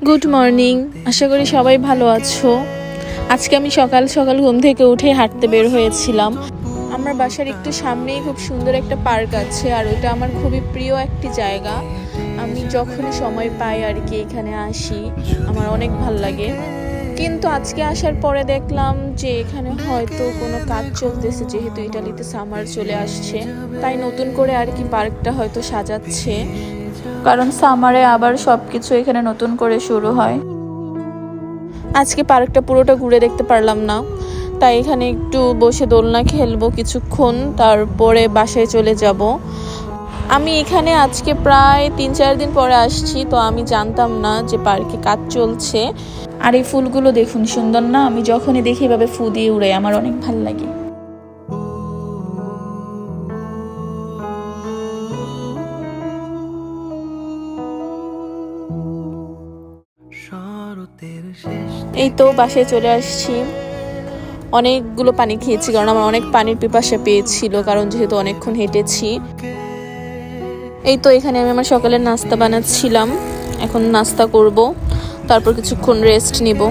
Good morning, আশা করি সবাই ভালো আছো। আজকে আমি সকাল সকাল ঘুম থেকে উঠে হাঁটতে বের হয়েছিলাম। আমার বাসার একটু সামনেই খুব সুন্দর একটা পার্ক আছে, আর ওটা আমার খুবই প্রিয় একটি জায়গা। আমি যখনই সময় পাই আর কি এখানে আসি, আমার অনেক ভাল লাগে। কিন্তু আজকে আসার পরে দেখলাম যে এখানে হয়তো কোনো কাজ চলতেছে, যেহেতু ইটালিতে সামার চলে আসছে, তাই নতুন করে আর কি পার্কটা হয়তো সাজাচ্ছে, কারণ সামারে আবার সবকিছু এখানে নতুন করে শুরু হয়। আজকে পার্কটা পুরোটা ঘুরে দেখতে পারলাম না, তাই এখানে একটু বসে দোলনা খেলবো কিছুক্ষণ, তারপরে বাসায় চলে যাব। আমি এখানে আজকে প্রায় 3-4 দিন পরে আসছি, তো আমি জানতাম না যে পার্কে কাজ চলছে। আর এই ফুলগুলো দেখুন সুন্দর না, আমি যখনই দেখি এভাবে ফু দিয়ে উড়ে আমার অনেক ভালো লাগে। এই তো বাসায় চলে আসছি, অনেকগুলো পানি খেয়েছি কারণ আমার অনেক পানির পিপাসা পেয়েছিল, কারণ যেহেতু অনেকক্ষণ হেঁটেছি। এই তো এখানে আমি আমার সকালের নাস্তা বানাচ্ছিলাম, এখন নাস্তা করব, তারপর কিছুক্ষণ রেস্ট নিব।